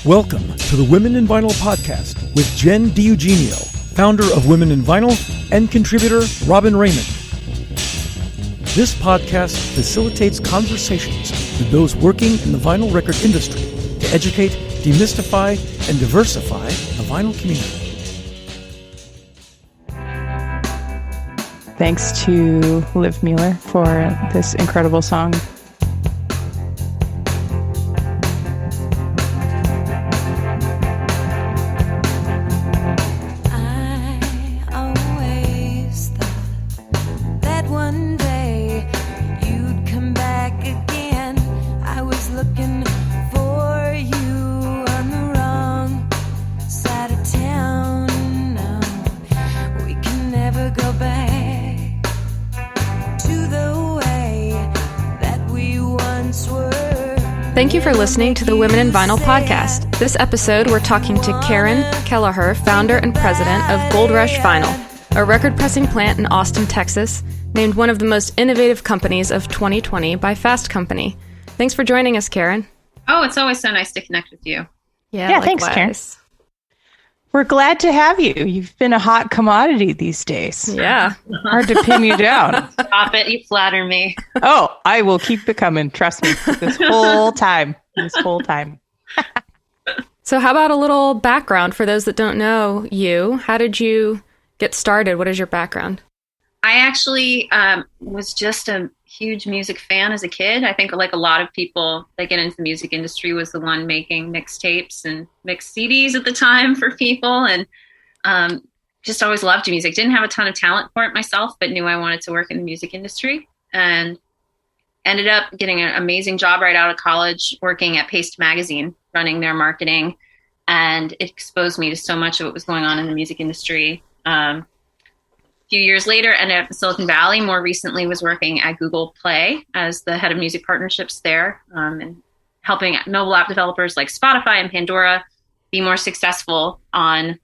Welcome to the Women in Vinyl podcast with Jenn DiEugenio, founder of Women in Vinyl, and contributor Robyn Raymond. This podcast facilitates conversations with those working in the vinyl record industry to educate, demystify, and diversify the vinyl community. Thanks to Liv Mueller for this incredible song. Thank you for listening to the Women in Vinyl podcast. This episode, we're talking to Caren Kelleher, founder and president of Gold Rush Vinyl, a record pressing plant in Austin, Texas, named one of the most innovative companies of 2020 by Fast Company. Thanks for joining us, Caren. Oh, it's always so nice to connect with you. Yeah, thanks, Caren. We're glad to have you. You've been a hot commodity these days. Yeah. Hard to pin you down. Stop it. You flatter me. Oh, I will keep it coming. Trust me. This whole time. So how about a little background for those that don't know you? How did you get started? What is your background? I actually was just a huge music fan as a kid. I think like a lot of people that get into the music industry was the one making mixtapes and mixed CDs at the time for people. And just always loved music. Didn't have a ton of talent for it myself, but knew I wanted to work in the music industry. And ended up getting an amazing job right out of college working at Paste Magazine, running their marketing. And it exposed me to so much of what was going on in the music industry. Few years later, ended up in Silicon Valley. More recently was working at Google Play as the head of music partnerships there, and helping mobile app developers like Spotify and Pandora be more successful on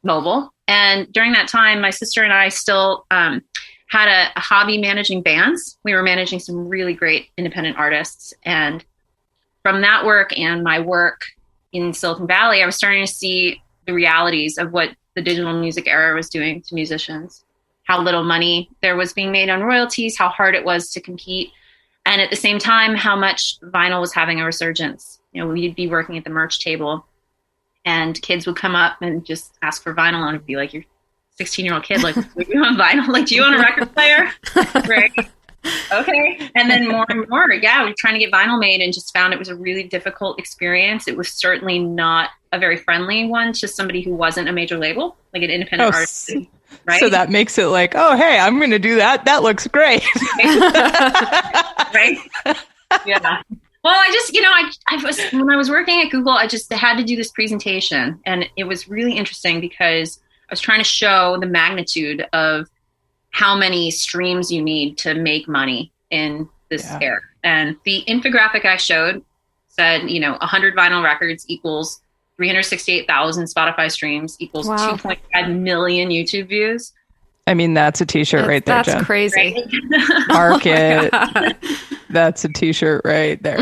mobile. And during that time, my sister and I still had a hobby managing bands. We were managing some really great independent artists. And from that work and my work in Silicon Valley, I was starting to see the realities of what the digital music era was doing to musicians. How little money there was being made on royalties, how hard it was to compete. And at the same time, how much vinyl was having a resurgence. You know, we'd be working at the merch table and kids would come up and just ask for vinyl. And I'd be like, you're a 16-year-old kid, like, do you want vinyl? Like, do you want a record player? Right. Okay. And then more and more, we were trying to get vinyl made and just found it was a really difficult experience. It was certainly not a very friendly one to somebody who wasn't a major label, like an independent artist. Right? So that makes it like, oh, hey, I'm going to do that. That looks great. Right? Yeah. Well, I just, I was, when I was working at Google, I just had to do this presentation. And it was really interesting because I was trying to show the magnitude of how many streams you need to make money in this era. And the infographic I showed said, 100 vinyl records equals 368,000 Spotify streams equals 2.5 million YouTube views. I mean, that's a t-shirt right there, That's Jen. crazy. Right? Mark it. That's a t-shirt right there.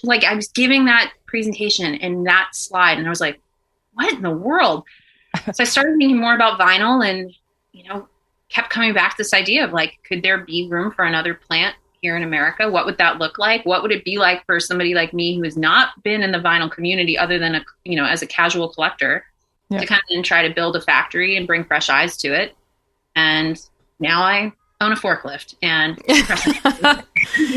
Like, I was giving that presentation and that slide, and I was like, what in the world? So I started thinking more about vinyl and, kept coming back to this idea of like, could there be room for another plant here in America? What would that look like? What would it be like for somebody like me who has not been in the vinyl community other than as a casual collector to come in and try to build a factory and bring fresh eyes to it? And now I own a forklift and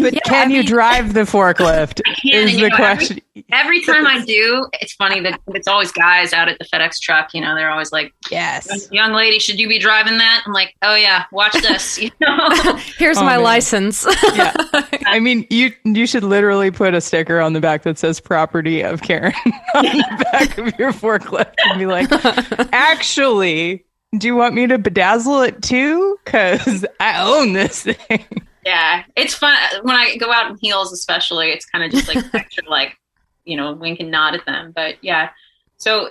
But can you drive the forklift? I can, is the question. Every time I do, it's funny that it's always guys out at the FedEx truck. They're always like, yes, young lady, should you be driving that? I'm like, oh yeah, watch this. Here's my license. Yeah. I mean, you should literally put a sticker on the back that says property of Caren on the back of your forklift and be like, actually, do you want me to bedazzle it too? Because I own this thing. Yeah, it's fun when I go out in heels, especially. It's kind of just like extra, like, wink and nod at them. But yeah, so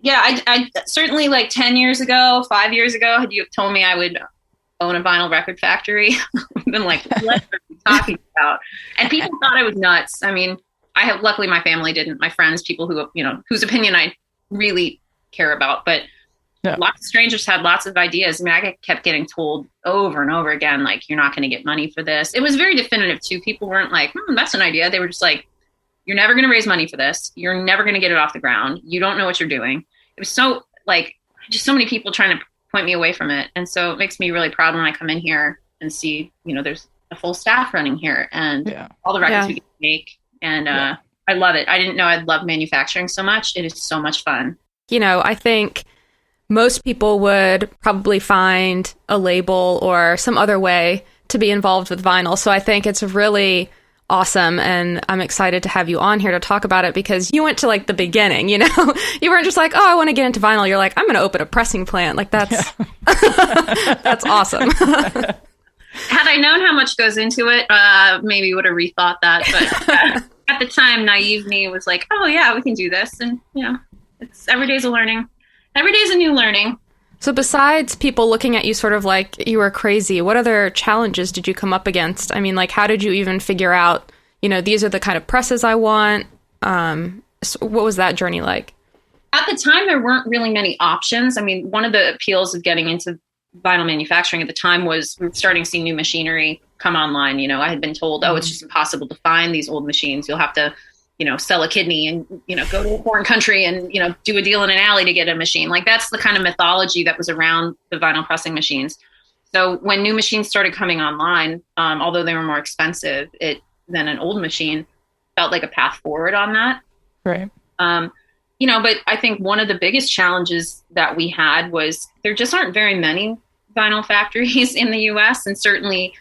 yeah, I certainly like 10 years ago, 5 years ago, had you told me I would own a vinyl record factory, I've been like, what are you talking about? And people thought I was nuts. I mean, luckily my family didn't, my friends, people who, whose opinion I really care about, but lots of strangers had lots of ideas. I mean, I kept getting told over and over again, like, you're not going to get money for this. It was very definitive too. People weren't like, that's an idea. They were just like, you're never going to raise money for this. You're never going to get it off the ground. You don't know what you're doing. It was so like, just so many people trying to point me away from it. And so it makes me really proud when I come in here and see, there's a full staff running here and all the records we get to make. And I love it. I didn't know I'd love manufacturing so much. It is so much fun. I think most people would probably find a label or some other way to be involved with vinyl. So I think it's really awesome. And I'm excited to have you on here to talk about it because you went to like the beginning, you weren't just like, oh, I want to get into vinyl. You're like, I'm going to open a pressing plant. Like that's, that's awesome. Had I known how much goes into it, maybe would have rethought that. But at the time, naive me was like, oh yeah, we can do this. And it's every day's a learning. Every day's a new learning. So besides people looking at you sort of like you were crazy, what other challenges did you come up against? I mean, like, how did you even figure out, these are the kind of presses I want? So what was that journey like? At the time, there weren't really many options. I mean, one of the appeals of getting into vinyl manufacturing at the time was we were starting to see new machinery come online. I had been told, it's just impossible to find these old machines. You'll have to sell a kidney and, go to a foreign country and, do a deal in an alley to get a machine. Like that's the kind of mythology that was around the vinyl pressing machines. So when new machines started coming online, although they were more expensive than an old machine, felt like a path forward on that. Right. But I think one of the biggest challenges that we had was there just aren't very many vinyl factories in the US. And certainly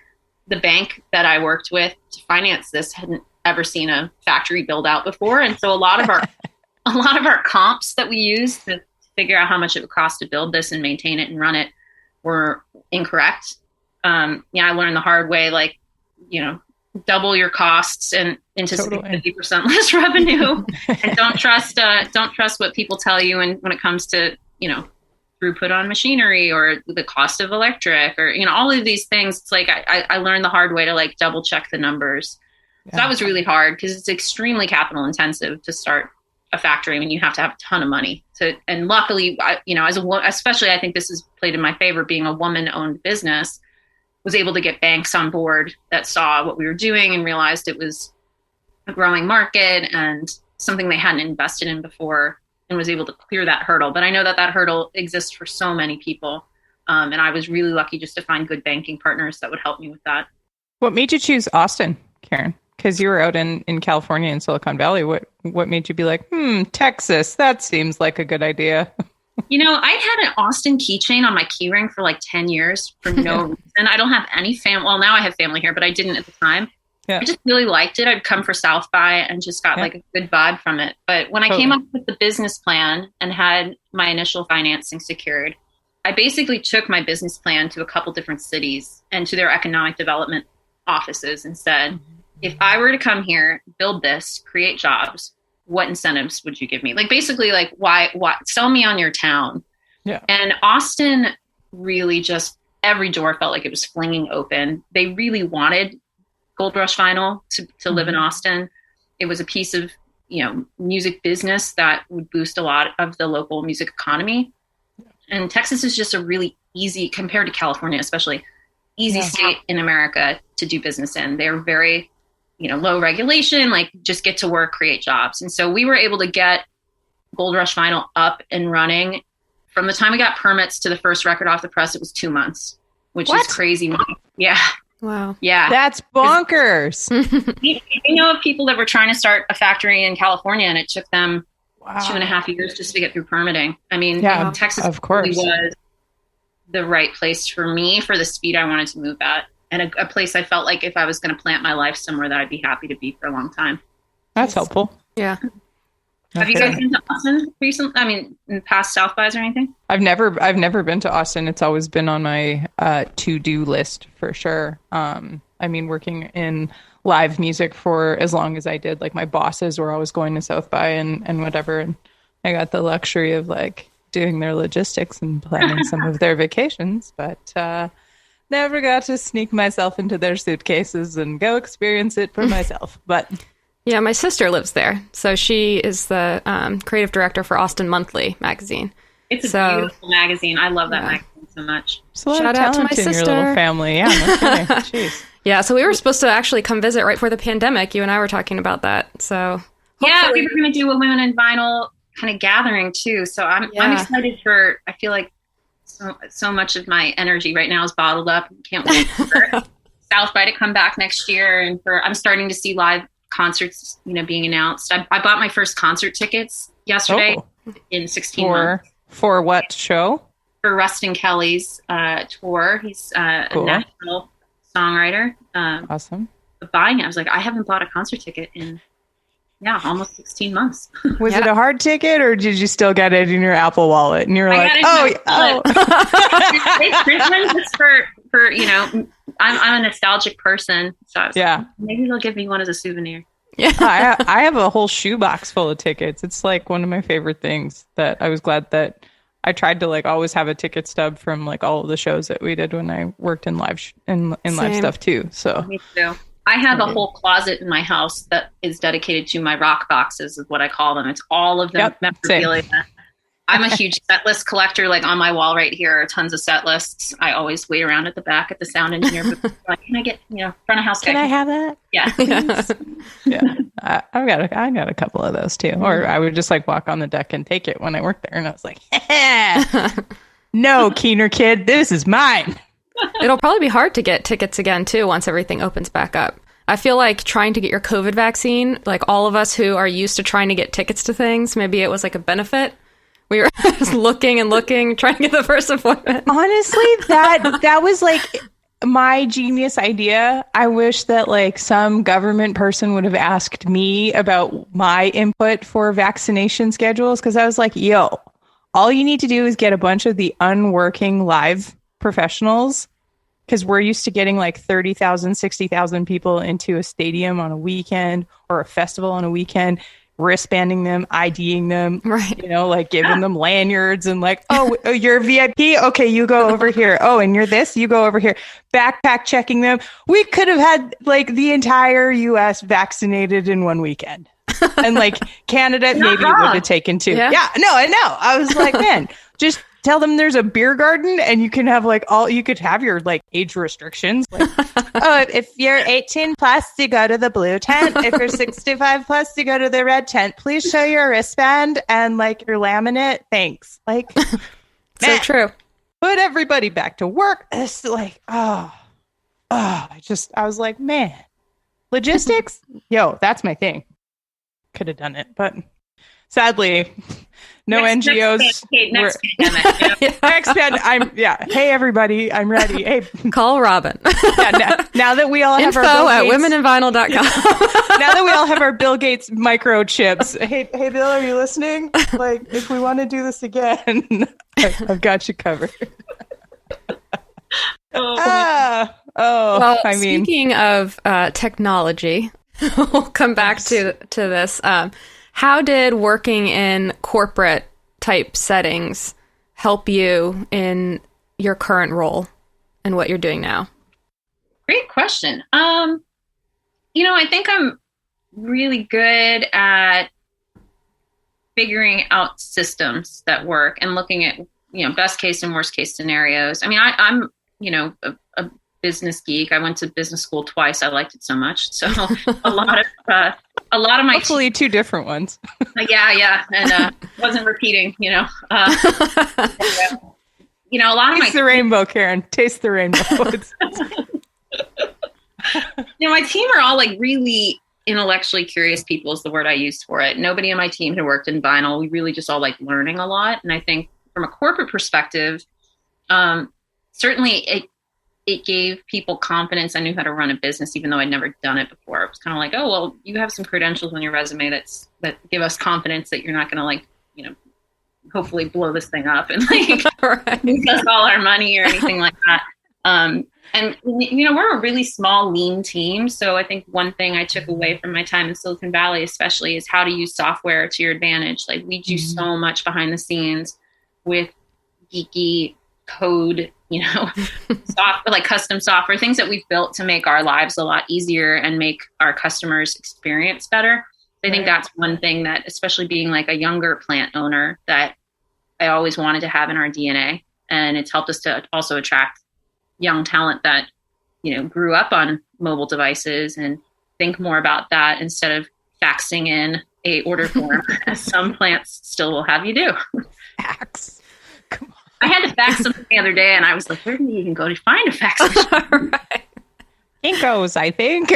the bank that I worked with to finance this hadn't ever seen a factory build out before. And so a lot of our comps that we used to figure out how much it would cost to build this and maintain it and run it were incorrect. I learned the hard way, like, double your costs and anticipate 50% less revenue. And don't trust what people tell you. And when it comes to, throughput on machinery or the cost of electric or, all of these things, it's like, I learned the hard way to like double check the numbers. So that was really hard because it's extremely capital intensive to start a factory when you have to have a ton of money and luckily, especially I think this has played in my favor being a woman owned business, was able to get banks on board that saw what we were doing and realized it was a growing market and something they hadn't invested in before and was able to clear that hurdle. But I know that hurdle exists for so many people. And I was really lucky just to find good banking partners that would help me with that. What made you choose Austin, Caren? Because you were out in California in Silicon Valley. What made you be like, Texas, that seems like a good idea? I had an Austin keychain on my key ring for like 10 years for no reason. I don't have any family. Well, now I have family here, but I didn't at the time. Yeah. I just really liked it. I'd come for South by and just got like a good vibe from it. But when I came up with the business plan and had my initial financing secured, I basically took my business plan to a couple different cities and to their economic development offices and said, if I were to come here, build this, create jobs, what incentives would you give me? Like basically like why sell me on your town? Yeah. And Austin really just every door felt like it was flinging open. They really wanted Gold Rush Vinyl to live in Austin. It was a piece of, music business that would boost a lot of the local music economy. And Texas is just a really easy, compared to California, especially easy state in America to do business in. They're very, low regulation, like just get to work, create jobs. And so we were able to get Gold Rush Vinyl up and running. From the time we got permits to the first record off the press, it was 2 months, which is crazy. Yeah. Wow. Yeah. That's bonkers. You know of people that were trying to start a factory in California and it took them 2.5 years just to get through permitting. I mean, Texas of course really was the right place for me for the speed I wanted to move at. And a place I felt like if I was going to plant my life somewhere that I'd be happy to be for a long time. That's helpful. Yeah. Have you guys been to Austin recently? I mean, in past South Bys or anything? I've never been to Austin. It's always been on my to-do list for sure. I mean, working in live music for as long as I did, like my bosses were always going to South by and whatever. And I got the luxury of like doing their logistics and planning some of their vacations. But Never got to sneak myself into their suitcases and go experience it for myself. But yeah, my sister lives there. So she is the creative director for Austin Monthly magazine. It's a beautiful magazine. I love that magazine so much. Shout out to my sister. In your little family. Yeah, no kidding. Jeez. Yeah, so we were supposed to actually come visit right before the pandemic. You and I were talking about that. So yeah, we were going to do a Women in Vinyl kind of gathering too. So I'm excited for. I feel like so much of my energy right now is bottled up. Can't wait for South by to come back next year, and I'm starting to see live concerts, being announced. I bought my first concert tickets yesterday in 16 months. For what show? For Rustin Kelly's tour. He's a national songwriter. Awesome. But buying it, I was like, I haven't bought a concert ticket in almost 16 months. Was it a hard ticket, or did you still get it in your Apple Wallet? And you're like, It's for I'm a nostalgic person, so I was like, maybe they'll give me one as a souvenir. Yeah, I have a whole shoebox full of tickets. It's like one of my favorite things. That I was glad that I tried to always have a ticket stub from all of the shows that we did when I worked in live live stuff too. So me too. I have a whole closet in my house that is dedicated to my rock boxes, is what I call them. It's all of them memorabilia. I'm a huge set list collector. On my wall right here are tons of set lists. I always wait around at the back at the sound engineer booth. Can I get, front of house guy? Can I have that? Yeah. I got a couple of those too. Or I would just walk on the deck and take it when I worked there. And I was like, no, Keener kid, this is mine. It'll probably be hard to get tickets again too once everything opens back up. I feel like trying to get your COVID vaccine, all of us who are used to trying to get tickets to things, maybe it was a benefit. We were just looking, trying to get the first appointment. Honestly, that was my genius idea. I wish that some government person would have asked me about my input for vaccination schedules, because I was like, yo, all you need to do is get a bunch of the unworking live professionals, because we're used to getting 30,000, 60,000 people into a stadium on a weekend or a festival on a weekend, wristbanding them, IDing them, right? Giving them lanyards and oh, you're VIP? Okay, you go over here. Oh, and you're this? You go over here. Backpack checking them. We could have had the entire US vaccinated in one weekend. And Canada maybe would have taken two. Yeah, no, I know. I was like, man, just tell them there's a beer garden and you can have you could have your age restrictions. If you're 18 plus, you go to the blue tent. If you're 65 plus, you go to the red tent. Please show your wristband and your laminate. Thanks. So true. Put everybody back to work. It's I was like, man, logistics? Yo, that's my thing. Could have done it, but sadly, no NGOs. Next pandemic. Hey, everybody, I'm ready. Hey, call Robyn. Now that we all have info our at womeninvinyl.com. Now that we all have our Bill Gates microchips. Hey, Bill, are you listening? If we want to do this again, I've got you covered. Speaking of technology, we'll come back to this. How did working in corporate type settings help you in your current role and what you're doing now? Great question. I think I'm really good at figuring out systems that work and looking at, best case and worst case scenarios. I mean, I'm a business geek. I went to business school twice. I liked it so much. So a lot of my hopefully two different ones. Yeah, and wasn't repeating. A lot of taste the rainbow, Caren. Taste the rainbow. My team are all really intellectually curious people is the word I used for it. Nobody on my team had worked in vinyl. We really just all learning a lot. And I think from a corporate perspective, certainly it gave people confidence. I knew how to run a business, even though I'd never done it before. It was kind of oh, well, you have some credentials on your resume that give us confidence that you're not going to hopefully blow this thing up and lose us all our money or anything like that. And we're a really small, lean team. So I think one thing I took away from my time in Silicon Valley, especially, is how to use software to your advantage. We do so much behind the scenes with geeky code, like custom software, things that we've built to make our lives a lot easier and make our customers' experience better. I think that's one thing that, especially being like a younger plant owner, that I always wanted to have in our DNA. And it's helped us to also attract young talent that, grew up on mobile devices and think more about that instead of faxing in a order form, as some plants still will have you do. Fax. Come on. I had to fax something the other day, and I was like, where do you even go to find a fax machine? Right. Kinko's, I think.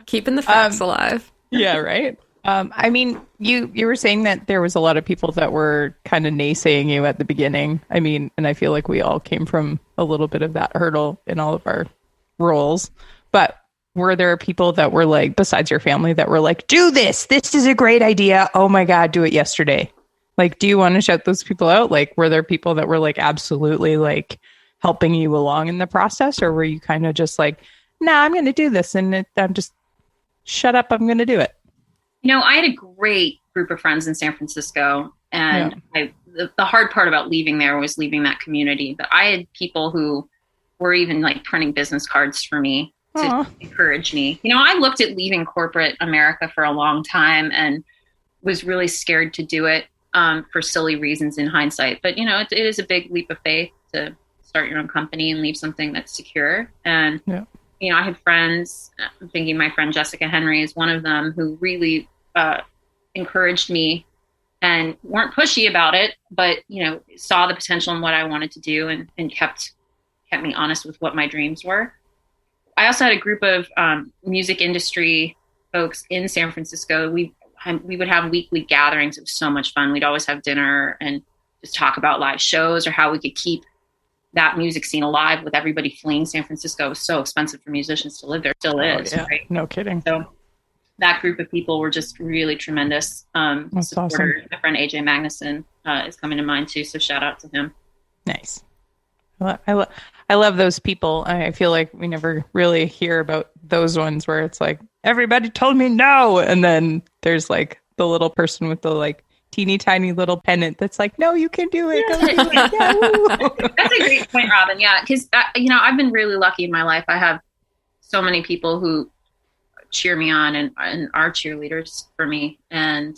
Keeping the facts alive. Yeah, right. I mean, you were saying that there was a lot of people that were kind of naysaying you at the beginning. I mean, and I feel like we all came from a little bit of that hurdle in all of our roles. But were there people that were like, besides your family, that were like, do this. This is a great idea. Oh my God, do it yesterday. Like, do you want to shout those people out? Like, were there people that were like absolutely like helping you along in the process? Or were you kind of just like, nah, I'm going to do this. And I'm just, shut up, I'm going to do it. I had a great group of friends in San Francisco. And the hard part about leaving there was leaving that community. But I had people who were even like printing business cards for me to encourage me. I looked at leaving corporate America for a long time and was really scared to do it. For silly reasons in hindsight. But, it is a big leap of faith to start your own company and leave something that's secure. And, I had friends, I'm thinking my friend Jessica Henry is one of them, who really encouraged me and weren't pushy about it, but, saw the potential in what I wanted to do and kept me honest with what my dreams were. I also had a group of music industry folks in San Francisco. We would have weekly gatherings. It was so much fun. We'd always have dinner and just talk about live shows or how we could keep that music scene alive with everybody fleeing San Francisco. It was so expensive for musicians to live there. Still is. Right? No kidding. So that group of people were just really tremendous. That's awesome. My friend AJ Magnuson is coming to mind too. So shout out to him. Nice. I love those people. I feel like we never really hear about those ones where it's like, everybody told me no. And then there's like the little person with the like teeny tiny little pennant that's like, no, you can do it. Go do it. Yeah, that's a great point, Robyn. Yeah. Because, I've been really lucky in my life. I have so many people who cheer me on and are cheerleaders for me. And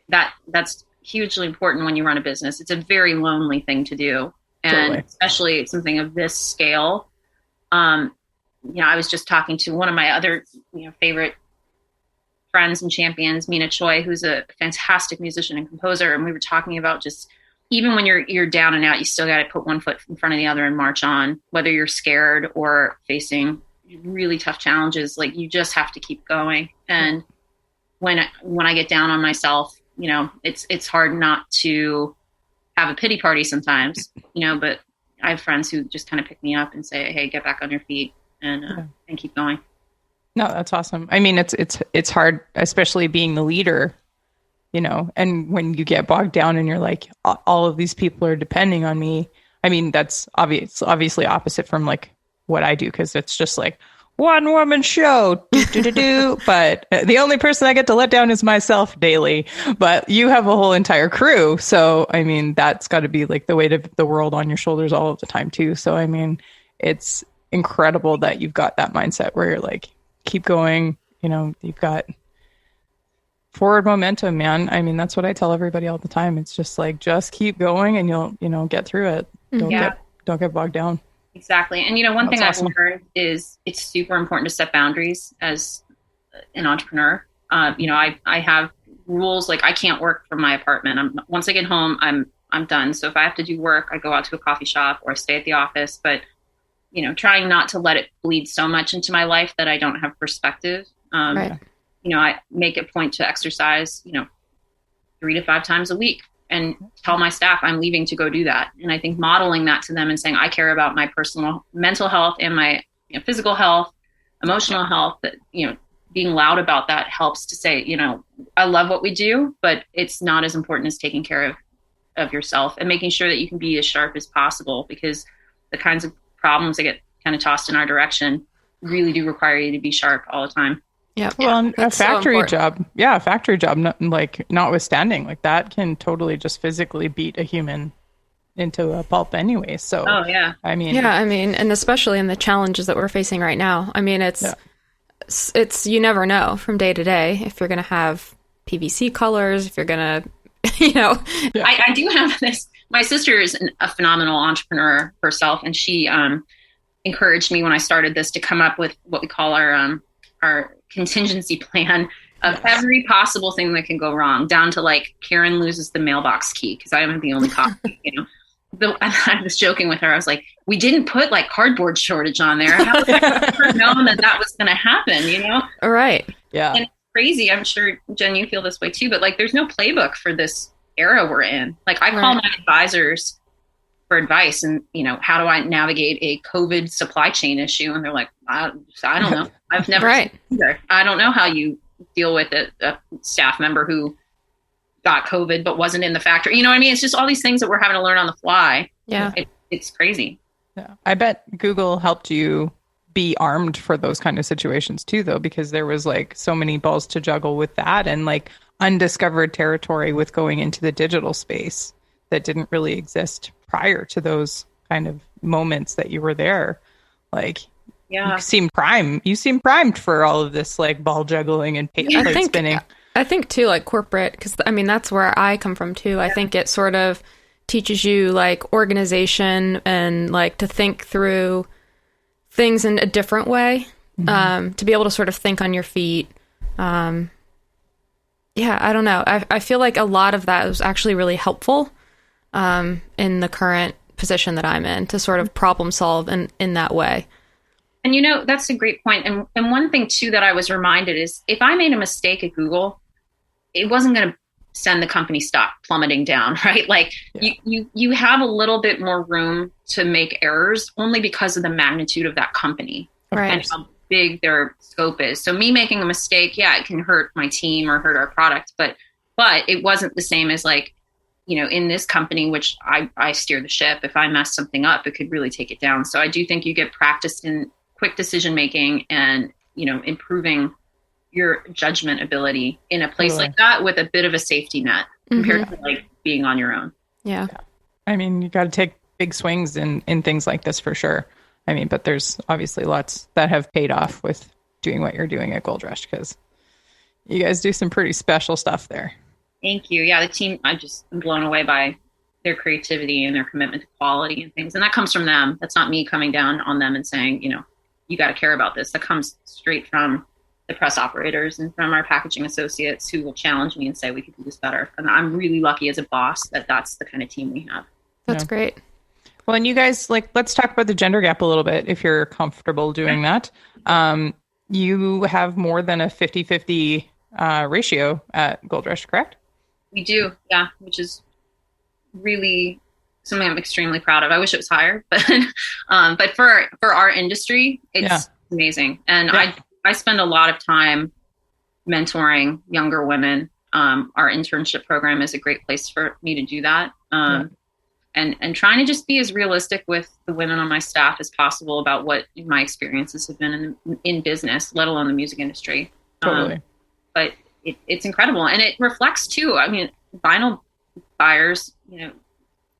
that's hugely important when you run a business. It's a very lonely thing to do. And especially something of this scale. I was just talking to one of my other, favorite friends and champions, Mina Choi, who's a fantastic musician and composer. And we were talking about just, even when you're down and out, you still got to put one foot in front of the other and march on, whether you're scared or facing really tough challenges. Like, you just have to keep going. And when I get down on myself, it's hard not to have a pity party sometimes, but I have friends who just kind of pick me up and say, hey, get back on your feet and keep going. No, that's awesome. I mean, it's hard, especially being the leader, and when you get bogged down and you're like, all of these people are depending on me. I mean, that's obviously opposite from like what I do. 'Cause it's just like one woman show, but the only person I get to let down is myself daily, but you have a whole entire crew. So, I mean, that's got to be like the weight of the world on your shoulders all of the time too. So, I mean, it's incredible that you've got that mindset where you're like, keep going, you've got forward momentum, man. I mean, that's what I tell everybody all the time. It's just like, just keep going and you'll get through it. Don't get bogged down. Exactly. And, one thing awesome. I've learned is it's super important to set boundaries as an entrepreneur. I have rules, like I can't work from my apartment. Once I get home, I'm done. So if I have to do work, I go out to a coffee shop or I stay at the office, but trying not to let it bleed so much into my life that I don't have perspective. Right. I make a point to exercise, 3 to 5 times a week and tell my staff I'm leaving to go do that. And I think modeling that to them and saying, I care about my personal mental health and my physical health, emotional health, that, being loud about that helps to say, I love what we do, but it's not as important as taking care of yourself and making sure that you can be as sharp as possible, because the kinds of problems that get kind of tossed in our direction really do require you to be sharp all the time. Yeah. Well, and a That's so factory important. job, a factory job, notwithstanding, like that can totally just physically beat a human into a pulp anyway. So, Oh yeah. I mean, and especially in the challenges that we're facing right now. I mean, it's you never know from day to day if you're going to have PVC colors, if you're going to, I do have this. My sister is a phenomenal entrepreneur herself, and she encouraged me when I started this to come up with what we call our contingency plan of every possible thing that can go wrong, down to like Caren loses the mailbox key because I am the only copy. I was joking with her. I was like, we didn't put like cardboard shortage on there. How would I ever known that was going to happen? All right. Yeah. And it's crazy. I'm sure, Jen, you feel this way too, but like there's no playbook for this era we're in. Like I call my advisors for advice and, how do I navigate a COVID supply chain issue? And they're like, I don't know. I've never seen it either. I don't know how you deal with a staff member who got COVID but wasn't in the factory. You know what I mean? It's just all these things that we're having to learn on the fly. Yeah. It's crazy. Yeah. I bet Google helped you be armed for those kind of situations too, though, because there was like so many balls to juggle with that and like undiscovered territory with going into the digital space that didn't really exist prior to those kind of moments that you were there. Like, you seem primed for all of this like ball juggling and plate spinning. I think too, like corporate, because I mean, that's where I come from too. I think it sort of teaches you like organization and like to think through things in a different way, to be able to sort of think on your feet. I don't know. I feel like a lot of that was actually really helpful in the current position that I'm in to sort of problem solve in that way. And that's a great point. And one thing too that I was reminded is if I made a mistake at Google, it wasn't going to send the company stock plummeting down, right? Like you have a little bit more room to make errors only because of the magnitude of that company and how big their scope is. So me making a mistake, it can hurt my team or hurt our product, but it wasn't the same as like, in this company, which I steer the ship. If I mess something up, it could really take it down. So I do think you get practice in quick decision making and, improving your judgment ability in a place like that with a bit of a safety net compared to like being on your own. Yeah. I mean, you got to take big swings in things like this for sure. I mean, but there's obviously lots that have paid off with doing what you're doing at Gold Rush because you guys do some pretty special stuff there. Thank you. Yeah, the team, I'm just blown away by their creativity and their commitment to quality and things. And that comes from them. That's not me coming down on them and saying, you got to care about this. That comes straight from the press operators and from our packaging associates who will challenge me and say, we could do this better. And I'm really lucky as a boss that that's the kind of team we have. That's great. Well, and you guys, let's talk about the gender gap a little bit, if you're comfortable doing that. You have more than a 50-50 ratio at Gold Rush, correct? We do, yeah, which is really something I'm extremely proud of. I wish it was higher, but for our industry, it's amazing. And I spend a lot of time mentoring younger women. Our internship program is a great place for me to do that. And trying to just be as realistic with the women on my staff as possible about what my experiences have been in business, let alone the music industry. Totally. But it's incredible. And it reflects too. I mean, vinyl buyers,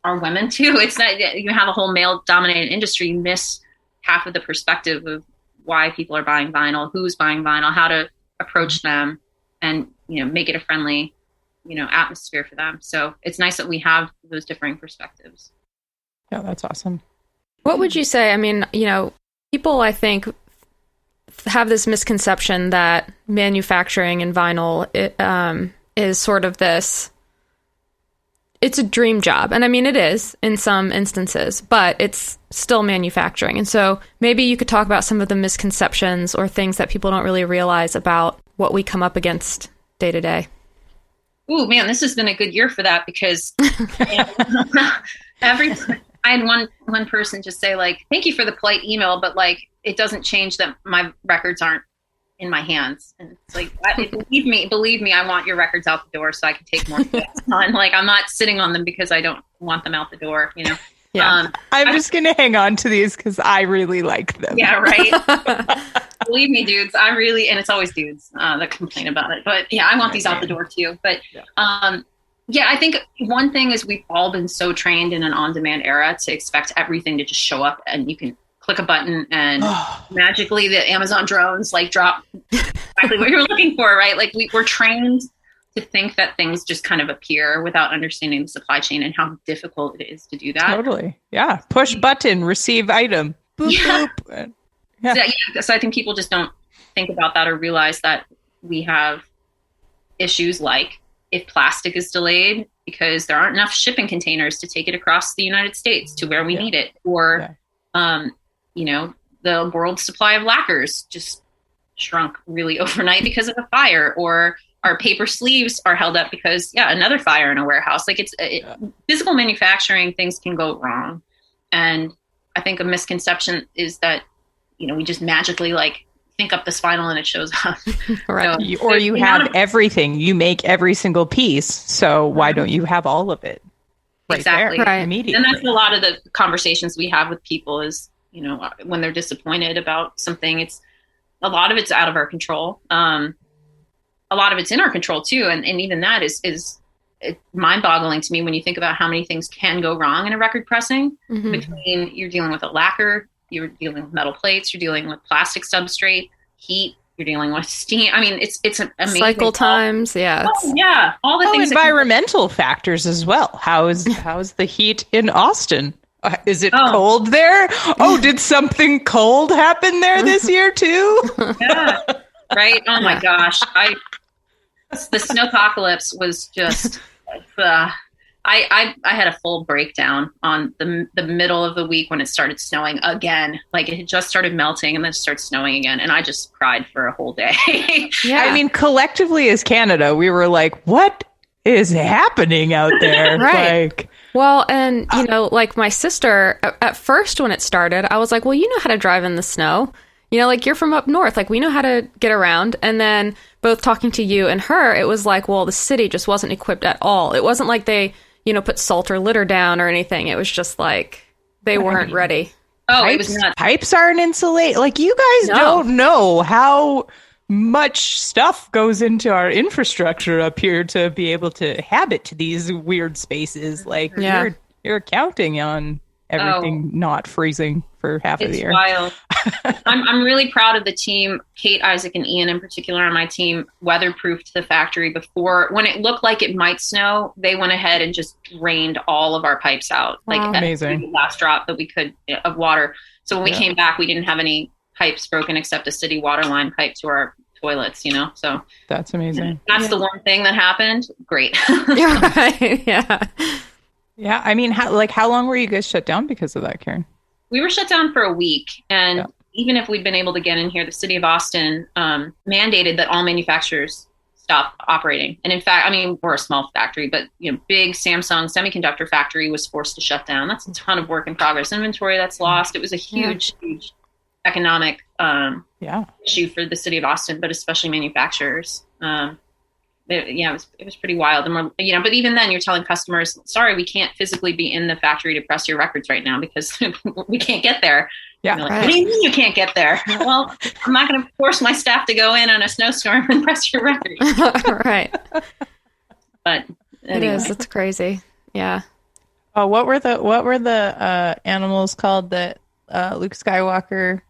are women too. It's not, you have a whole male dominated industry. You miss half of the perspective of why people are buying vinyl, who's buying vinyl, how to approach them and, make it a friendly, atmosphere for them. So it's nice that we have those differing perspectives. Yeah, that's awesome. What would you say? I mean, people, I think, have this misconception that manufacturing and vinyl is sort of this, it's a dream job. And I mean, it is in some instances, but it's still manufacturing. And so maybe you could talk about some of the misconceptions or things that people don't really realize about what we come up against day to day. Ooh, man, this has been a good year for that because I had one person just say like, thank you for the polite email, but like, it doesn't change that my records aren't in my hands. And it's like, believe me, I want your records out the door so I can take more steps on. Like, I'm not sitting on them because I don't want them out the door, Yeah. I'm just going to hang on to these because I really like them. Yeah, right. believe me, dudes. I really, and it's always dudes that complain about it. But yeah, I want these out the door too. But yeah, I think one thing is we've all been so trained in an on-demand era to expect everything to just show up and you can click a button and magically the Amazon drones like drop exactly what you're looking for, right? Like we're trained to think that things just kind of appear without understanding the supply chain and how difficult it is to do that. Totally. Yeah. Push button, receive item. Boop, boop. Yeah. So I think people just don't think about that or realize that we have issues like if plastic is delayed because there aren't enough shipping containers to take it across the United States to where we need it, or, you know, the world's supply of lacquers just shrunk really overnight because of a fire, or our paper sleeves are held up because another fire in a warehouse. Like physical manufacturing, things can go wrong. And I think a misconception is that, you know, we just magically like think up the spinal and it shows up. Right. So, or you have everything, you make every single piece. So why don't you have all of it? Exactly. There, immediately. And that's a lot of the conversations we have with people is, you know, when they're disappointed about something, a lot of it's out of our control. A lot of it's in our control too. And even that is mind boggling to me when you think about how many things can go wrong in a record pressing between you're dealing with a lacquer, you're dealing with metal plates, you're dealing with plastic substrate, heat, you're dealing with steam. I mean, it's an amazing cycle times. Yeah. All the things. Environmental factors as well. How is the heat in Austin? Is it cold there? Oh, did something cold happen there this year too? Yeah. Right. Oh my gosh. The snowpocalypse was just, I had a full breakdown on the middle of the week when it started snowing again. Like it had just started melting and then it started snowing again. And I just cried for a whole day. Yeah. I mean, collectively as Canada, we were like, what is happening out there? Right. Like, well, and you know, like my sister at first when it started, I was like, well, you know how to drive in the snow. You know, like you're from up north, like we know how to get around. And then both talking to you and her, it was like, well, the city just wasn't equipped at all. It wasn't like they, you know, put salt or litter down or anything. It was just like they weren't ready. Oh, it was nuts. Pipes aren't insulated. Like you guys don't know how much stuff goes into our infrastructure up here to be able to habit these weird spaces. Like you're counting on everything not freezing for half of the year. It's wild. I'm really proud of the team. Kate, Isaac, and Ian in particular on my team weatherproofed the factory before. When it looked like it might snow, they went ahead and just rained all of our pipes out. Like amazing. The last drop that we could of water. So when we came back, we didn't have any pipes broken except a city water line pipe to our toilets, you know? So that's amazing. That's the one thing that happened. Great. Right. Yeah. Yeah. I mean, how long were you guys shut down because of that, Caren? We were shut down for a week. And even if we'd been able to get in here, the city of Austin mandated that all manufacturers stop operating. And in fact, I mean, we're a small factory, but you know, big Samsung semiconductor factory was forced to shut down. That's a ton of work in progress inventory that's lost. It was a huge economic issue for the city of Austin, but especially manufacturers. It was pretty wild. And but even then you're telling customers, sorry, we can't physically be in the factory to press your records right now because we can't get there. Yeah. Like, what do you mean you can't get there? Well, I'm not going to force my staff to go in on a snowstorm and press your records. Right. But anyway. It is. It's crazy. Yeah. Oh, what were the animals called that Luke Skywalker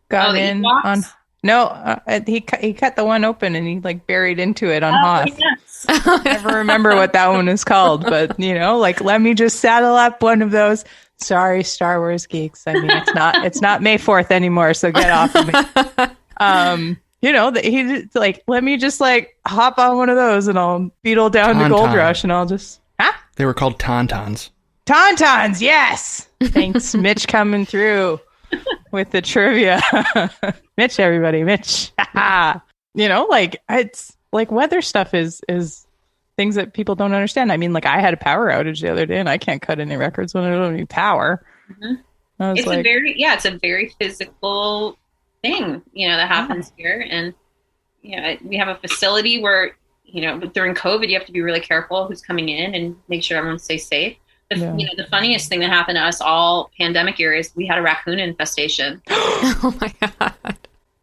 got in on? No, he cut the one open and he like buried into it on Hoth. Yes. I never remember what that one is called, but you know, like let me just saddle up one of those. Sorry, Star Wars geeks. I mean, it's not May 4th anymore, so get off of me. You know, he like let me just like hop on one of those and I'll beetle down to Gold Rush and I'll just They were called Tauntauns. Tauntauns, yes. Thanks, Mitch, coming through with the trivia. Mitch, everybody, Mitch. You know, like it's like weather stuff is things that people don't understand. I mean, like I had a power outage the other day and I can't cut any records when I don't need power. Mm-hmm. It's a very physical thing, you know, that happens here. And you know, we have a facility where, you know, during COVID, you have to be really careful who's coming in and make sure everyone stays safe. You know, the funniest thing that happened to us all pandemic year is we had a raccoon infestation. Oh my God.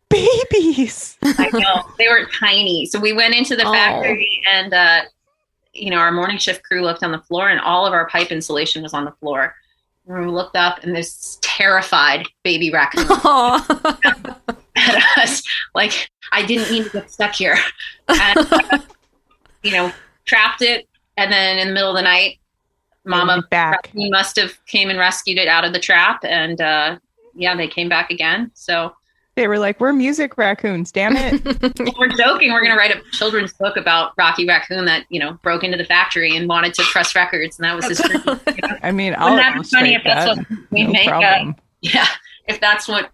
Beep. babies. I know. They were tiny. So we went into the factory and, our morning shift crew looked on the floor and all of our pipe insulation was on the floor. And we looked up and this terrified baby raccoon at us. Like, I didn't mean to get stuck here. And, trapped it. And then in the middle of the night, Mama raccoon must have came and rescued it out of the trap. And they came back again. So they were like, we're music raccoons, damn it. We're joking. We're going to write a children's book about Rocky Raccoon that, broke into the factory and wanted to press records. And that was his dream. I mean, I'll funny if that's what we no make. Problem. If that's what,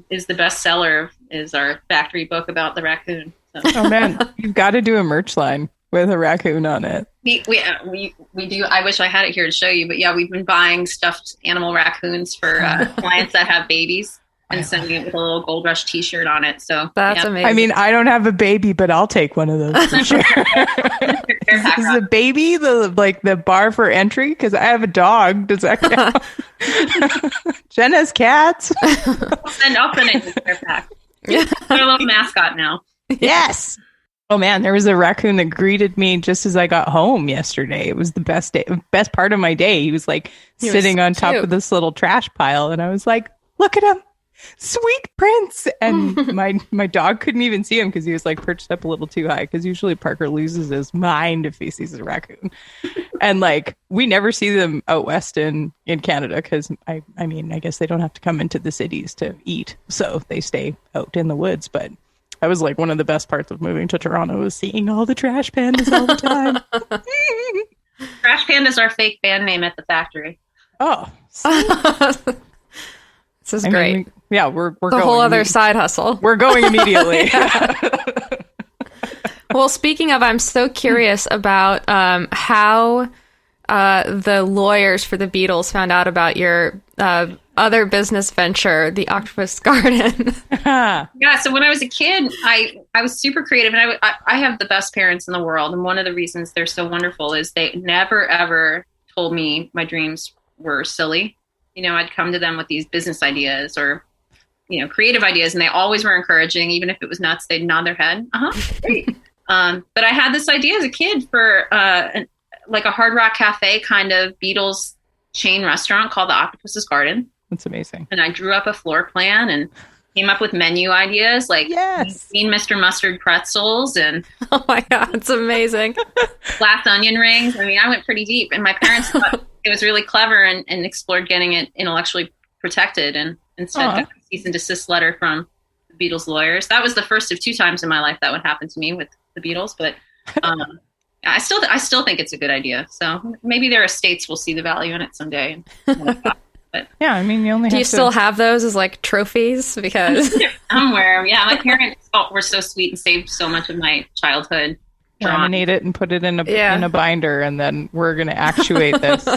is the bestseller is our factory book about the raccoon. So. Oh, man, you've got to do a merch line with a raccoon on it. We do. I wish I had it here to show you, but yeah, we've been buying stuffed animal raccoons for clients that have babies and sending it with a little Gold Rush t-shirt on it. So that's amazing. I mean, I don't have a baby, but I'll take one of those for sure. Is the baby the bar for entry? Because I have a dog. Does that count? Jen has cats. I'll send it in the care pack. They're a little mascot now. Yes. Oh man, there was a raccoon that greeted me just as I got home yesterday. It was the best part of my day. He was sitting on top of this little trash pile, and I was like, "Look at him, sweet prince!" And my dog couldn't even see him because he was perched up a little too high. Because usually Parker loses his mind if he sees a raccoon, and we never see them out west in Canada because I guess they don't have to come into the cities to eat, so they stay out in the woods, but. That was one of the best parts of moving to Toronto was seeing all the trash pandas all the time. Trash Panda's our fake band name at the factory. Oh. This is great. We're the going. Whole other side hustle. We're going immediately. Well, speaking of, I'm so curious about how the lawyers for the Beatles found out about your other business venture, the Octopus Garden. Yeah, so when I was a kid, I was super creative, and I have the best parents in the world. And one of the reasons they're so wonderful is they never, ever told me my dreams were silly. I'd come to them with these business ideas or, creative ideas, and they always were encouraging. Even if it was nuts, they'd nod their head. Great. But I had this idea as a kid for a Hard Rock Cafe kind of Beatles chain restaurant called the Octopus's Garden. That's amazing. And I drew up a floor plan and came up with menu ideas Mean Mr. Mustard pretzels and oh my God, it's amazing. glass onion rings. I mean, I went pretty deep, and my parents thought it was really clever and explored getting it intellectually protected, and instead got a cease and desist letter from the Beatles lawyers. That was the first of 2 times in my life that would happen to me with the Beatles, but I still think it's a good idea. So maybe their estates will see the value in it someday. But yeah, I mean, you only. Do you still have those as trophies? Because somewhere, yeah, my parents were so sweet and saved so much of my childhood. Laminate it and put it in a binder, and then we're gonna actuate this.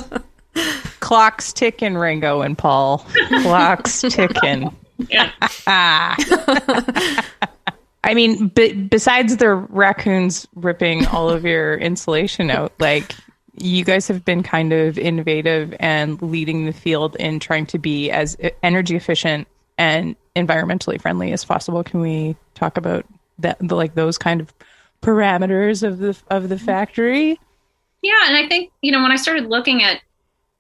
Clocks ticking, Ringo and Paul. Clocks ticking. Yeah. I mean, besides the raccoons ripping all of your insulation out, you guys have been kind of innovative and leading the field in trying to be as energy efficient and environmentally friendly as possible. Can we talk about that, those kind of parameters of the factory? Yeah, and I think when I started looking at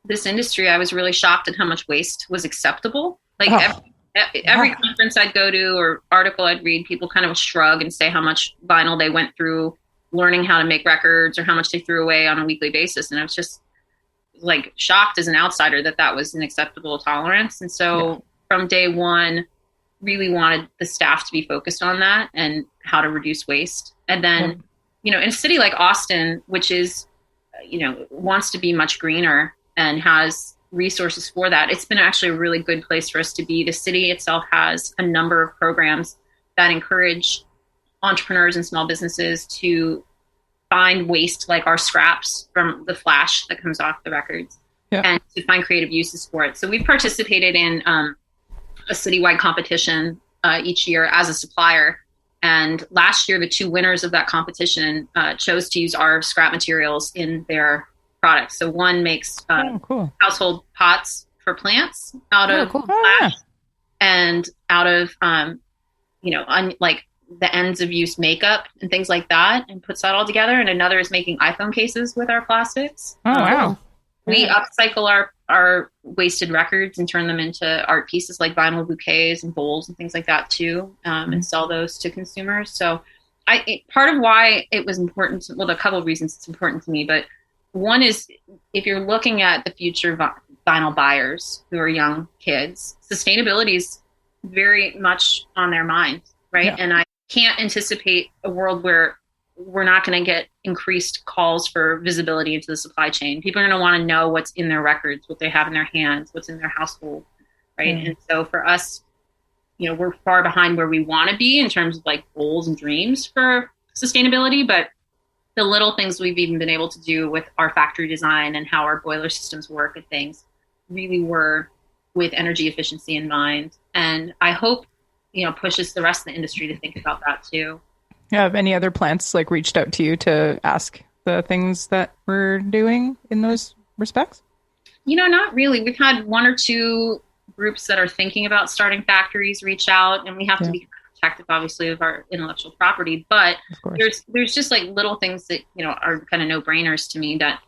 this industry, I was really shocked at how much waste was acceptable. Every conference I'd go to or article I'd read, people kind of shrug and say how much vinyl they went through learning how to make records or how much they threw away on a weekly basis. And I was just shocked as an outsider that was an acceptable tolerance. And so from day one, really wanted the staff to be focused on that and how to reduce waste. And then, in a city like Austin, which is, wants to be much greener and has resources for that, it's been actually a really good place for us to be. The city itself has a number of programs that encourage entrepreneurs and small businesses to find waste like our scraps from the flash that comes off the records and to find creative uses for it. So we've participated in a citywide competition each year as a supplier. And last year, the 2 winners of that competition chose to use our scrap materials in their products. So one makes household pots for plants out of flash and out of like the ends of use makeup and things like that, and puts that all together. And another is making iPhone cases with our plastics. Oh, wow. We upcycle our wasted records and turn them into art pieces like vinyl bouquets and bowls and things like that too, and sell those to consumers. So part of why it was important, a couple of reasons it's important to me, but one is if you're looking at the future vinyl buyers who are young kids, sustainability is very much on their mind, right? Yeah. And I can't anticipate a world where we're not going to get increased calls for visibility into the supply chain. People are going to want to know what's in their records, what they have in their hands, what's in their household, right? And so for us, we're far behind where we want to be in terms of like goals and dreams for sustainability, but the little things we've even been able to do with our factory design and how our boiler systems work and things really were with energy efficiency in mind. And I hope, pushes the rest of the industry to think about that too. Have any other plants like reached out to you to ask the things that we're doing in those respects? Not really. We've had one or two groups that are thinking about starting factories reach out, and we have to be protective, obviously, of our intellectual property. But there's just like little things that are kind of no-brainers to me that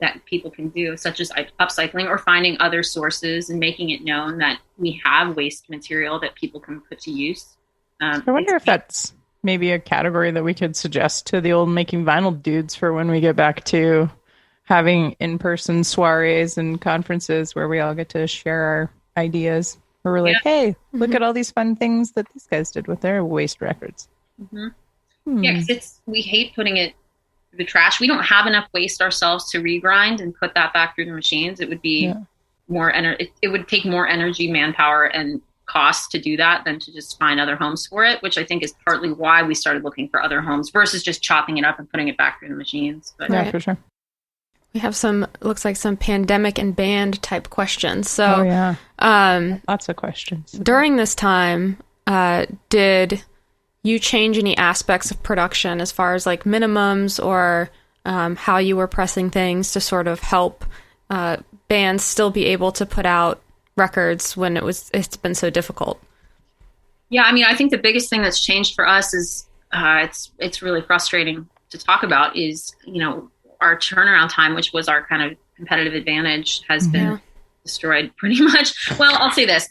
that people can do, such as upcycling or finding other sources and making it known that we have waste material that people can put to use. I wonder if that's maybe a category that we could suggest to the old making vinyl dudes for when we get back to having in-person soirees and conferences where we all get to share our ideas. Where we're like, hey, look at all these fun things that these guys did with their waste records. Yeah, because we hate putting it through the trash. We don't have enough waste ourselves to regrind and put that back through the machines. It would be more it would take more energy, manpower, and cost to do that than to just find other homes for it, which I think is partly why we started looking for other homes versus just chopping it up and putting it back through the machines. But yeah, for sure. We have looks like some pandemic and band type questions. So, lots of questions. During this time, did you change any aspects of production as far as like minimums or how you were pressing things to sort of help bands still be able to put out records when it's been so difficult? Yeah, I mean, I think the biggest thing that's changed for us is it's really frustrating to talk about is, our turnaround time, which was our kind of competitive advantage, has been destroyed pretty much. Well, I'll say this.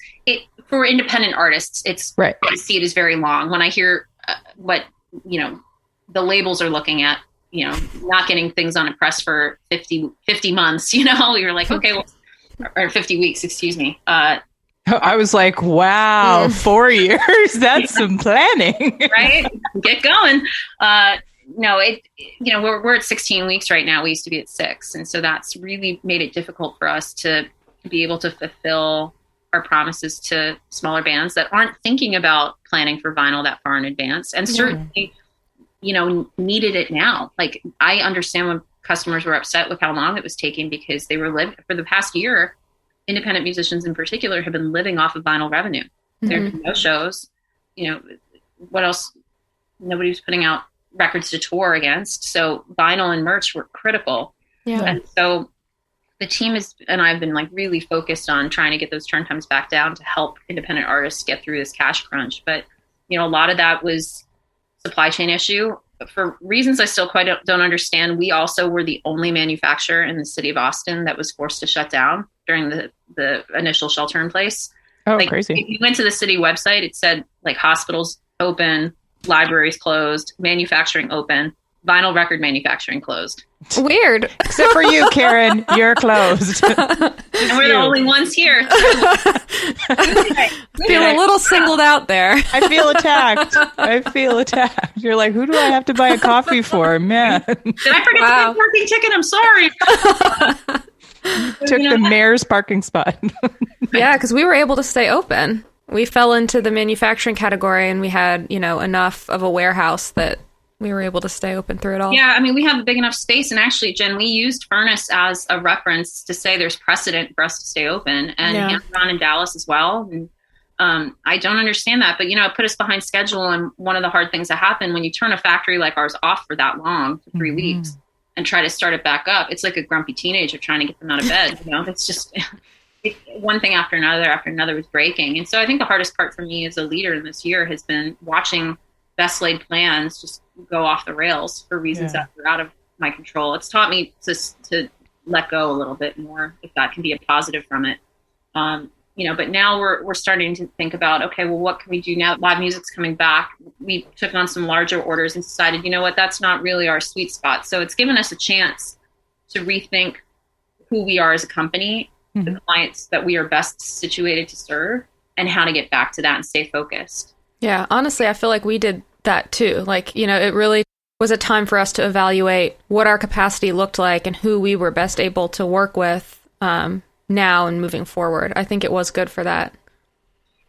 For independent artists, I see it as very long. When I hear what, the labels are looking at, not getting things on a press for 50 months, you're like, okay, well, or 50 weeks, excuse me. I was like, wow, 4 years? That's some planning. Right? Get going. No, we're at 16 weeks right now. We used to be at 6. And so that's really made it difficult for us to be able to fulfill our promises to smaller bands that aren't thinking about planning for vinyl that far in advance. And certainly, needed it now. Like, I understand when customers were upset with how long it was taking because they were for the past year, independent musicians in particular have been living off of vinyl revenue. There's no shows, what else? Nobody was putting out records to tour against. So vinyl and merch were critical. Yeah. And so the team and I've been like really focused on trying to get those turn times back down to help independent artists get through this cash crunch. But, a lot of that was supply chain issue. For reasons I still quite don't understand, we also were the only manufacturer in the city of Austin that was forced to shut down during the initial shelter in place. Oh, crazy. If you went to the city website, it said like hospitals open, libraries closed, manufacturing open, vinyl record manufacturing closed. Weird. Except for you, Caren. You're closed. And we're the only ones here. Feel a little singled out there. I feel attacked. You're like, who do I have to buy a coffee for? Man. Did I forget to buy a parking ticket? I'm sorry. Took the mayor's parking spot. Yeah, because we were able to stay open. We fell into the manufacturing category and we had, enough of a warehouse that we were able to stay open through it all. Yeah, I mean, we have a big enough space. And actually, Jen, we used Furnace as a reference to say there's precedent for us to stay open. And Amazon in Dallas as well. And I don't understand that. But, it put us behind schedule. And one of the hard things that happen when you turn a factory like ours off for that long, for 3 weeks, and try to start it back up, it's like a grumpy teenager trying to get them out of bed. It's just... one thing after another was breaking. And so I think the hardest part for me as a leader in this year has been watching best laid plans just go off the rails for reasons that are out of my control. It's taught me to let go a little bit more, if that can be a positive from it. But now we're starting to think about, okay, well, what can we do now? Live music's coming back. We took on some larger orders and decided, you know what, that's not really our sweet spot. So it's given us a chance to rethink who we are as a company, the clients that we are best situated to serve, and how to get back to that and stay focused. Yeah, honestly, I feel like we did that too. Like, it really was a time for us to evaluate what our capacity looked like and who we were best able to work with now and moving forward. I think it was good for that.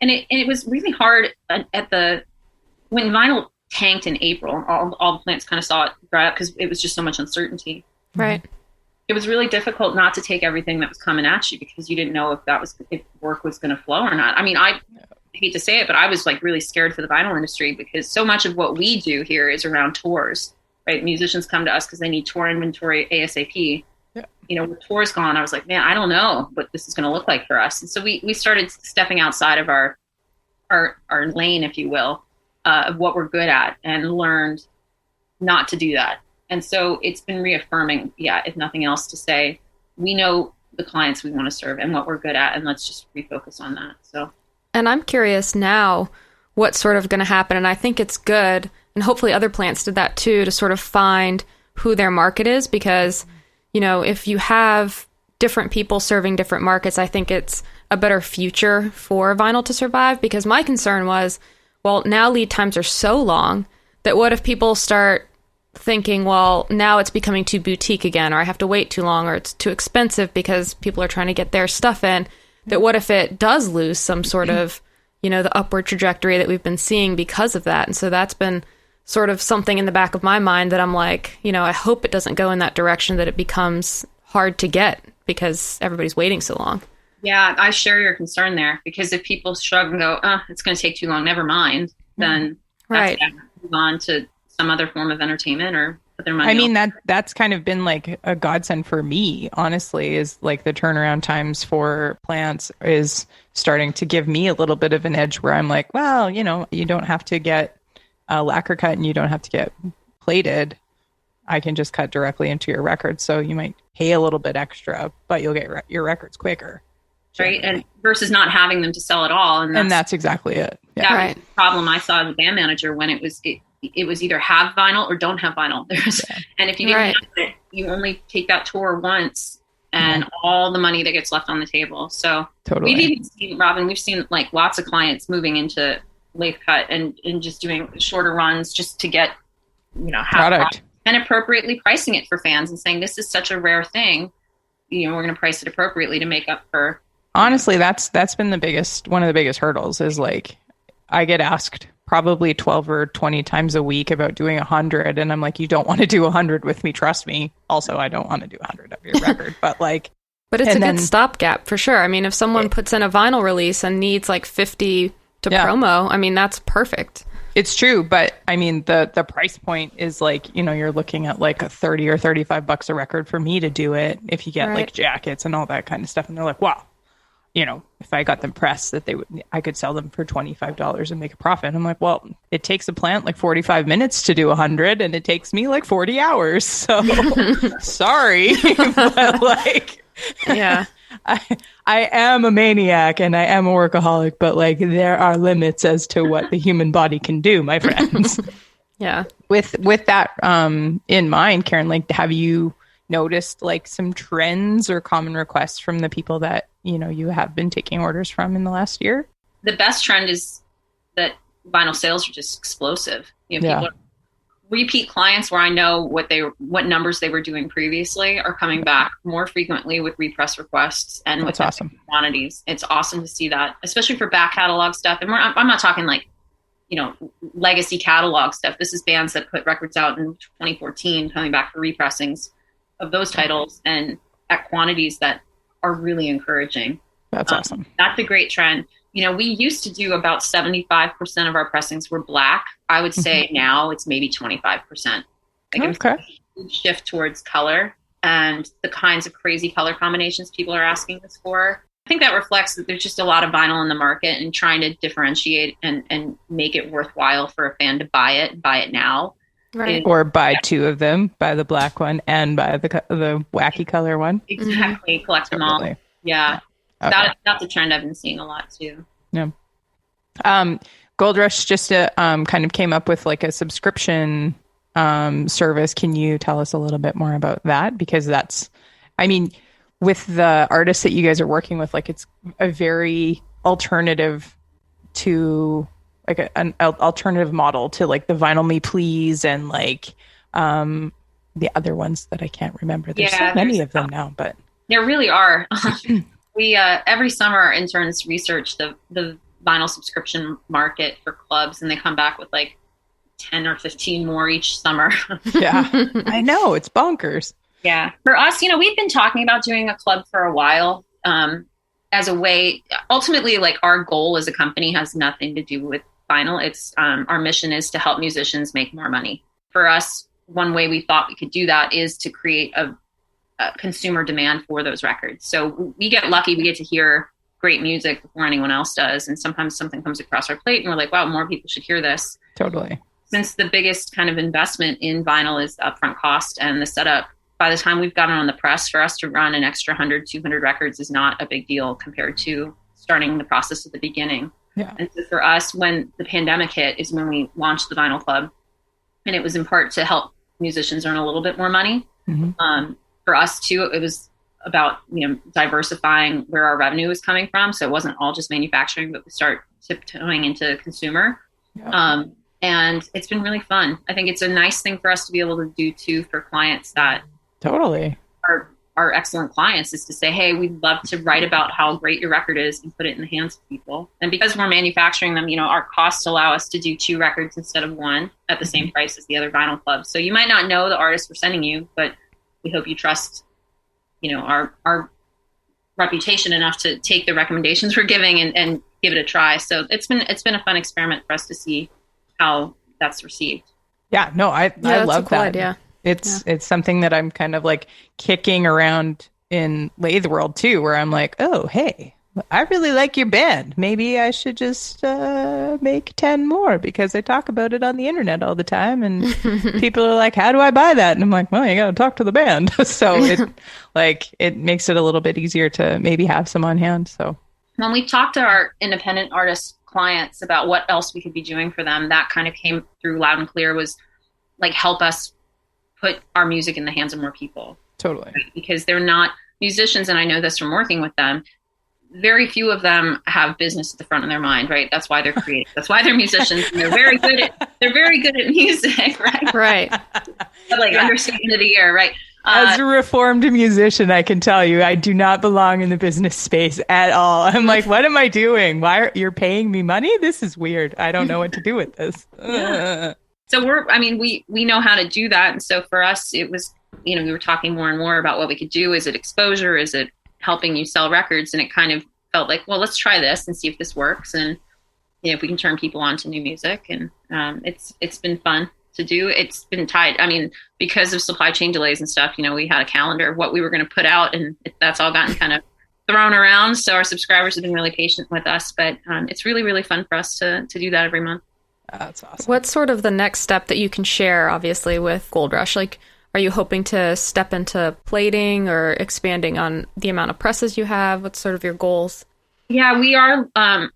And it was really hard when vinyl tanked in April, all the plants kind of saw it dry up because it was just so much uncertainty. Right. It was really difficult not to take everything that was coming at you because you didn't know if work was going to flow or not. I mean, I hate to say it, but I was like really scared for the vinyl industry because so much of what we do here is around tours, right? Musicians come to us because they need tour inventory ASAP. Yeah. With tours gone, I was like, man, I don't know what this is going to look like for us. And so we started stepping outside of our lane, if you will, of what we're good at, and learned not to do that. And so it's been reaffirming, if nothing else, to say, we know the clients we want to serve and what we're good at, and let's just refocus on that. So, and I'm curious now what's sort of going to happen. And I think it's good, and hopefully other plants did that too, to sort of find who their market is, because, if you have different people serving different markets, I think it's a better future for vinyl to survive. Because my concern was, well, now lead times are so long that what if people start thinking, well, now it's becoming too boutique again, or I have to wait too long, or it's too expensive because people are trying to get their stuff in, that what if it does lose some sort of, the upward trajectory that we've been seeing because of that. And so that's been sort of something in the back of my mind that I'm like, I hope it doesn't go in that direction, that it becomes hard to get because everybody's waiting so long. Yeah, I share your concern there, because if people shrug and go, it's going to take too long, never mind, then right. Move on to some other form of entertainment or put their money. I mean, that's kind of been like a godsend for me, honestly, is like the turnaround times for plants is starting to give me a little bit of an edge where I'm like, well, you don't have to get a lacquer cut and you don't have to get plated. I can just cut directly into your record. So you might pay a little bit extra, but you'll get your records quicker. Right. And versus not having them to sell at all. And that's exactly it. Yeah. That was the problem I saw as a band manager when it was either have vinyl or don't have vinyl. And if you didn't have it, you only take that tour once and all the money that gets left on the table. So totally. We've even seen, Robyn, we've seen like lots of clients moving into lathe cut and just doing shorter runs just to get, product, and appropriately pricing it for fans and saying, this is such a rare thing. We're going to price it appropriately to make up for. Honestly, that's been one of the biggest hurdles is like, I get asked probably 12 or 20 times a week about doing 100. And I'm like, you don't want to do 100 with me. Trust me. Also, I don't want to do 100 of your record, but like. But it's a good stopgap for sure. I mean, if someone puts in a vinyl release and needs like 50 to promo, I mean, that's perfect. It's true. But I mean, the price point is like, you're looking at like a 30 or $35 a record for me to do it. If you get like jackets and all that kind of stuff. And they're like, wow. If I got them pressed, I could sell them for $25 and make a profit. I'm like, well, it takes a plant like 45 minutes to do 100 and it takes me like 40 hours. So sorry, but like, yeah, I am a maniac and I am a workaholic, but like there are limits as to what the human body can do, my friends. Yeah. With that in mind, Caren, like, have you noticed like some trends or common requests from the people that you have been taking orders from in the last year? The best trend is that vinyl sales are just explosive. People are, repeat clients where I know what numbers they were doing previously are coming back more frequently with repress requests and with awesome quantities. It's awesome to see that, especially for back catalog stuff. And I'm not talking like legacy catalog stuff. This is bands that put records out in 2014 coming back for repressings of those titles and at quantities that are really encouraging. That's awesome. That's a great trend. We used to do about 75% of our pressings were black. I would say now it's maybe 25%. Okay. A huge shift towards color and the kinds of crazy color combinations people are asking us for. think that reflects that there's just a lot of vinyl in the market, and trying to differentiate and make it worthwhile for a fan to buy it now. Right. Or buy two of them, buy the black one and buy the wacky color one. Exactly. Collect them all. Totally. Yeah. Okay. That's a trend I've been seeing a lot too. Yeah. Gold Rush just kind of came up with like a subscription service. Can you tell us a little bit more about that? Because that's, I mean, with the artists that you guys are working with, like it's a very alternative to like an alternative model to like the Vinyl Me Please and like the other ones that I can't remember. There's so many of them now, but there really are. We every summer our interns research the vinyl subscription market for clubs, and they come back with like 10 or 15 more each summer. yeah, I know, it's bonkers. Yeah. For us, we've been talking about doing a club for a while as a way, ultimately, like our goal as a company has nothing to do with vinyl. It's our mission is to help musicians make more money. For us, one way we thought we could do that is to create a consumer demand for those records. So we get lucky, we get to hear great music before anyone else does. And sometimes something comes across our plate and we're like, wow, more people should hear this. Totally. Since the biggest kind of investment in vinyl is the upfront cost and the setup, by the time we've gotten on the press, for us to run an extra 100, 200 records is not a big deal compared to starting the process at the beginning. Yeah. And so for us, when the pandemic hit is when we launched the Vinyl Club. And it was in part to help musicians earn a little bit more money. Mm-hmm. For us too, it was about, diversifying where our revenue was coming from. So it wasn't all just manufacturing, but we start tiptoeing into consumer. Yeah. And it's been really fun. I think it's a nice thing for us to be able to do too for clients that totally are excellent clients, is to say, hey, we'd love to write about how great your record is and put it in the hands of people. And because we're manufacturing them, our costs allow us to do 2 records instead of 1 at the same price as the other vinyl clubs. So you might not know the artist we're sending you, but we hope you trust, our reputation enough to take the recommendations we're giving and give it a try. So it's been a fun experiment for us to see how that's received. Yeah, no, I love a cool that. Idea. It's something that I'm kind of like kicking around in lathe world too, where I'm like, oh, hey, I really like your band. Maybe I should just make 10 more because I talk about it on the internet all the time. And people are like, how do I buy that? And I'm like, well, you got to talk to the band. So it makes it a little bit easier to maybe have some on hand. So when we talked to our independent artist clients about what else we could be doing for them, that kind of came through loud and clear, was like, help us put our music in the hands of more people. Totally. Right? Because they're not musicians. And I know this from working with them. Very few of them have business at the front of their mind, right? That's why they're creative. That's why they're musicians. And they're very good at music, right? Right. Understatement of the year, right? As a reformed musician, I can tell you, I do not belong in the business space at all. I'm like, what am I doing? You're paying me money? This is weird. I don't know what to do with this. Yeah. So we know how to do that. And so for us, it was, we were talking more and more about what we could do. Is it exposure? Is it helping you sell records? And it kind of felt like, well, let's try this and see if this works. And if we can turn people on to new music. And it's been fun to do. It's been tight. I mean, because of supply chain delays and stuff, we had a calendar of what we were going to put out, and that's all gotten kind of thrown around. So our subscribers have been really patient with us, but it's really, really fun for us to do that every month. That's awesome. What's sort of the next step that you can share, obviously, with Gold Rush? Like, are you hoping to step into plating or expanding on the amount of presses you have? What's sort of your goals? Yeah, we are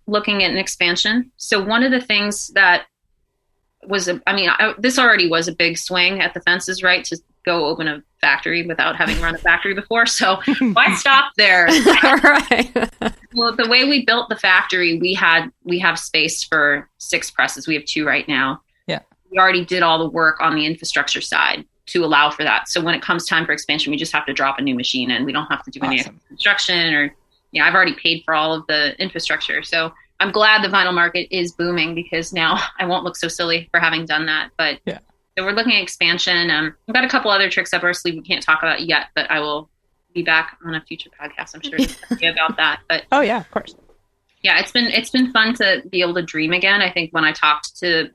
looking at an expansion. So one of the things that was, this already was a big swing at the fences, right? To go open a factory without having run a factory before. So why stop there? Right. Well, the way we built the factory, we have space for 6 presses. We have 2 right now. Yeah. We already did all the work on the infrastructure side to allow for that. So when it comes time for expansion, we just have to drop a new machine and we don't have to do any construction or, I've already paid for all of the infrastructure. So I'm glad the vinyl market is booming because now I won't look so silly for having done that. But yeah. So we're looking at expansion. We've got a couple other tricks up our sleeve we can't talk about yet, but I will be back on a future podcast, I'm sure, to talk to you about that. But oh yeah, of course. Yeah, it's been fun to be able to dream again. I think when I talked to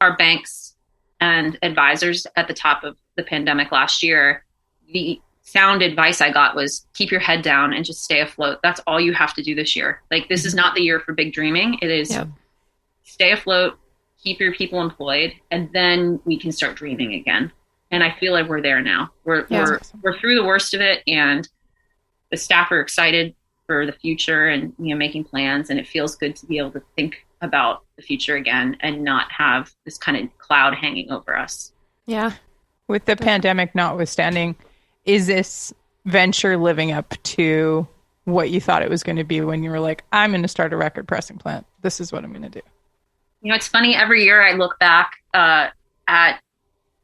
our banks and advisors at the top of the pandemic last year, the sound advice I got was keep your head down and just stay afloat. That's all you have to do this year. Like, this is not the year for big dreaming. It is stay afloat, keep your people employed, and then we can start dreaming again. And I feel like we're there now. We're through the worst of it, and the staff are excited for the future and, you know, making plans. And it feels good to be able to think about the future again and not have this kind of cloud hanging over us. Yeah. With the pandemic notwithstanding, is this venture living up to what you thought it was going to be when you were like, I'm going to start a record pressing plant? This is what I'm going to do. You know, it's funny. Every year I look back at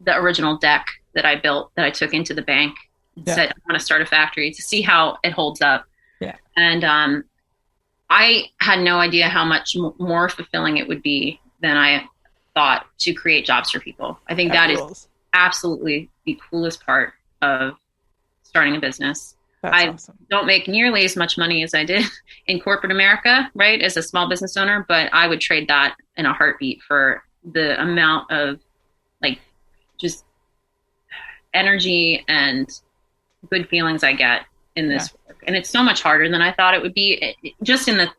the original deck that I built, that I took into the bank and said, I want to start a factory, to see how it holds up. Yeah. And I had no idea how much more fulfilling it would be than I thought to create jobs for people. I think that is absolutely the coolest part of starting a business. I don't make nearly as much money as I did in corporate America, right, as a small business owner, but I would trade that in a heartbeat for the amount of, like, just energy and good feelings I get in this work. And it's so much harder than I thought it would be. Just in the,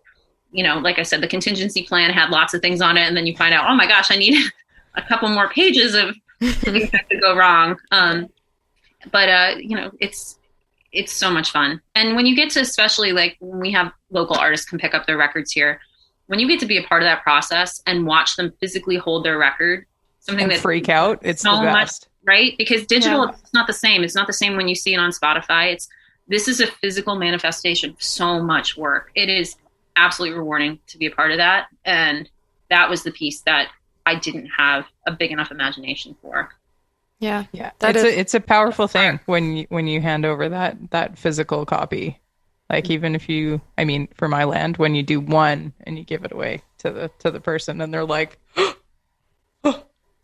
you know, like I said, the contingency plan had lots of things on it, and then you find out, oh my gosh, I need a couple more pages of things that could go wrong. But you know, it's so much fun. And when you get to, especially like when we have local artists can pick up their records here, when you get to be a part of that process and watch them physically hold their record, something that freak out, it's so the best. Much, right? Because digital, it's not the same. It's not the same when you see it on Spotify. This is a physical manifestation of so much work. It is absolutely rewarding to be a part of that. And that was the piece that I didn't have a big enough imagination for. Yeah. It's a powerful thing when you hand over that physical copy. Like, even if you, I mean, for my land, when you do one and you give it away to the person and they're like,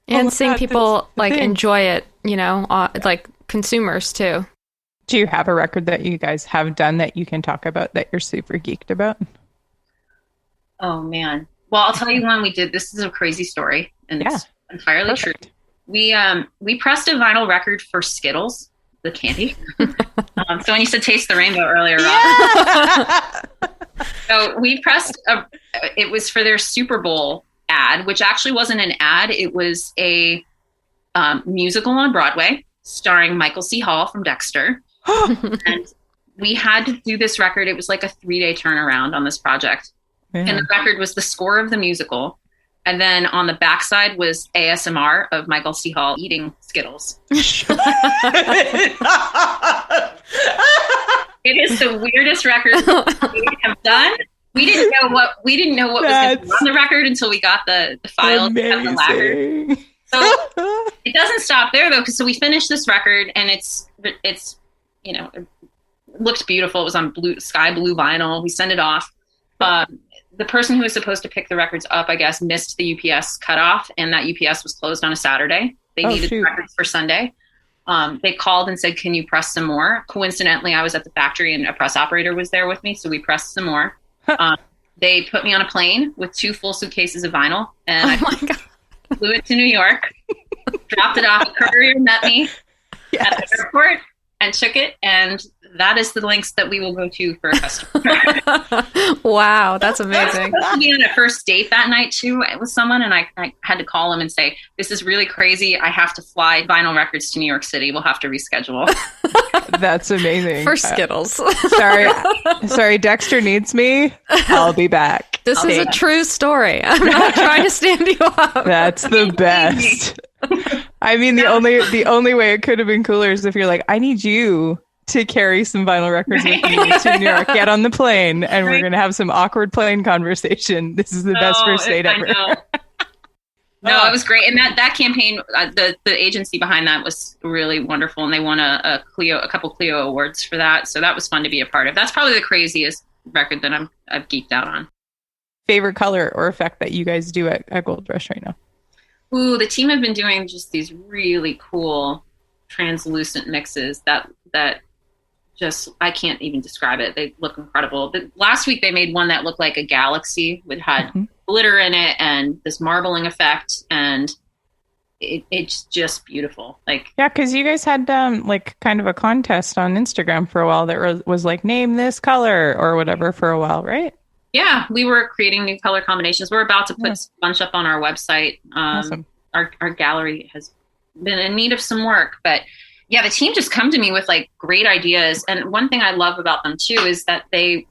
and seeing people like enjoy it, you know, like consumers too. Do you have a record that you guys have done that you can talk about that you're super geeked about? Oh man. Well, I'll tell you one we did. This is a crazy story, and it's entirely true. We pressed a vinyl record for Skittles, the candy. So when you said taste the rainbow earlier, so we pressed it was for their Super Bowl ad, which actually wasn't an ad. It was a musical on Broadway starring Michael C. Hall from Dexter. And we had to do this record. It was like a 3-day turnaround on this project. Yeah. And the record was the score of the musical. And then on the backside was ASMR of Michael C. Hall eating Skittles. It is the weirdest record we have done. We didn't know what was going to be on the record until we got the file of the lacquer. So it doesn't stop there though, because so we finished this record and it's you know, it looked beautiful. It was on sky blue vinyl. We sent it off. The person who was supposed to pick the records up, I guess, missed the UPS cutoff, and that UPS was closed on a Saturday. They needed the records for Sunday. They called and said, can you press some more? Coincidentally, I was at the factory and a press operator was there with me, so we pressed some more. They put me on a plane with 2 full suitcases of vinyl, and I flew it to New York, dropped it off. A courier met me at the airport and took it, and that is the links that we will go to for a customer. Wow, that's amazing. I was supposed to be on a first date that night too with someone, and I had to call him and say, this is really crazy. I have to fly vinyl records to New York City. We'll have to reschedule. That's amazing. For Skittles. Sorry, Dexter needs me. I'll be back. This is a true story. I'm not trying to stand you up. That's the best. I mean, the only way it could have been cooler is if you're like, I need you to carry some vinyl records with me to New York, get on the plane, and we're going to have some awkward plane conversation. This is the best first date ever. No, it was great. And that campaign, the agency behind that was really wonderful. And they won a couple Clio awards for that. So that was fun to be a part of. That's probably the craziest record that I've geeked out on. Favorite color or effect that you guys do at Gold Rush right now? Ooh, the team have been doing just these really cool translucent mixes that just, I can't even describe it. They look incredible. Last week they made one that looked like a galaxy with had glitter in it and this marbling effect. And it's just beautiful. Like, Yeah, because you guys had like kind of a contest on Instagram for a while that was like name this color or whatever for a while, right? yeah, we were creating new color combinations. We're about to put a bunch up on our website. Awesome. Our gallery has been in need of some work, but yeah, the team just come to me with like great ideas. And one thing I love about them too is that they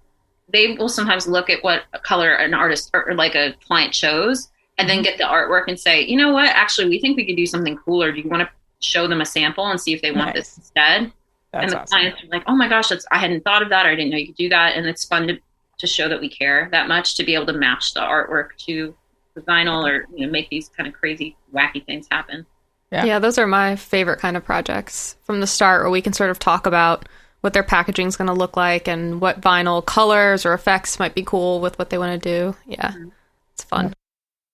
will sometimes look at what color an artist or like a client chose and then get the artwork and say, you know what, actually, we think we could do something cooler. Do you want to show them a sample and see if they want this instead? That's and the awesome. clients are like, oh my gosh, I hadn't thought of that. Or I didn't know you could do that. And it's fun to show that we care that much, to be able to match the artwork to the vinyl, or make these kind of crazy, wacky things happen. Yeah, those are my favorite kind of projects from the start, where we can sort of talk about what their packaging is going to look like and what vinyl colors or effects might be cool with what they want to do. Yeah, it's fun.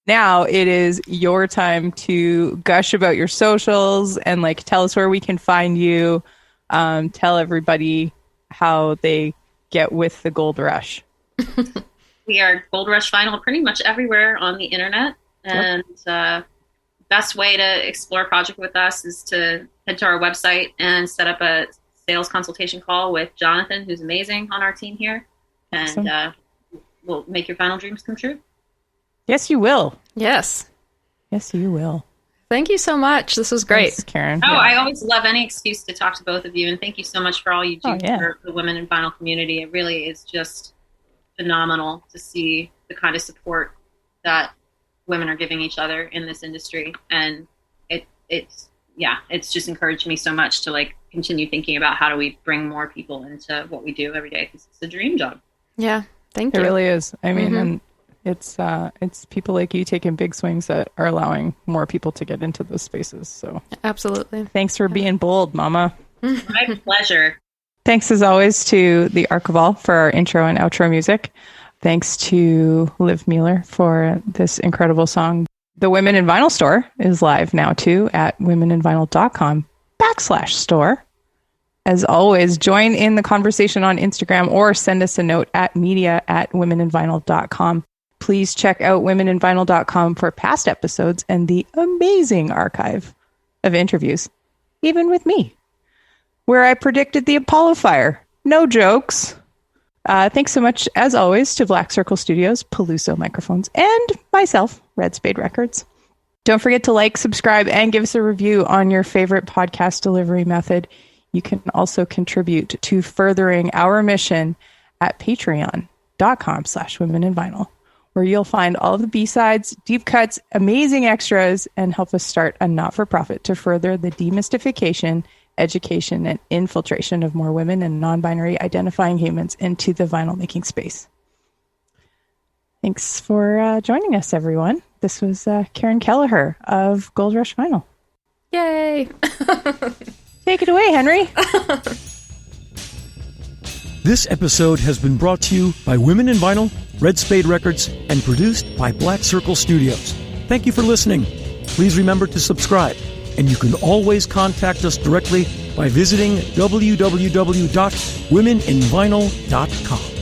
Now it is your time to gush about your socials and like tell us where we can find you. Tell everybody how they get with the Gold Rush. We are Gold Rush Vinyl pretty much everywhere on the internet. And best way to explore a project with us is to head to our website and set up a sales consultation call with Jonathan, who's amazing on our team here. And we'll make your vinyl dreams come true. Yes, you will. Yes. Yes, you will. Thanks you so much. This was great. Thanks, Caren. Oh, I always love any excuse to talk to both of you. And thank you so much for all you do for the women in vinyl community. It really is just phenomenal to see the kind of support that women are giving each other in this industry. And it's just encouraged me so much to like continue thinking about how do we bring more people into what we do every day, because it's a dream job. Yeah. Thank It you. really is. I mean, and it's people like you taking big swings that are allowing more people to get into those spaces. So Absolutely. thanks for being bold, Mama. My pleasure. Thanks as always to the Archival for our intro and outro music. Thanks to Liv Mueller for this incredible song. The Women in Vinyl store is live now too at womeninvinyl.com/store. As always, join in the conversation on Instagram or send us a note at media@womeninvinyl.com. Please check out womeninvinyl.com for past episodes and the amazing archive of interviews, even with me, where I predicted the Apollo fire. No jokes. Thanks so much, as always, to Black Circle Studios, Peluso Microphones, and myself, Red Spade Records. Don't forget to like, subscribe, and give us a review on your favorite podcast delivery method. You can also contribute to furthering our mission at patreon.com/womeninvinyl, where you'll find all of the B-sides, deep cuts, amazing extras, and help us start a not-for-profit to further the demystification, education, and infiltration of more women and non-binary identifying humans into the vinyl making space. Thanks for joining us, everyone. This was Caren Kelleher of Gold Rush Vinyl. Yay. Take it away, Henry. This episode has been brought to you by Women in Vinyl, Red Spade Records, and produced by Black Circle Studios. Thank you for listening. Please remember to subscribe, and you can always contact us directly by visiting www.womeninvinyl.com.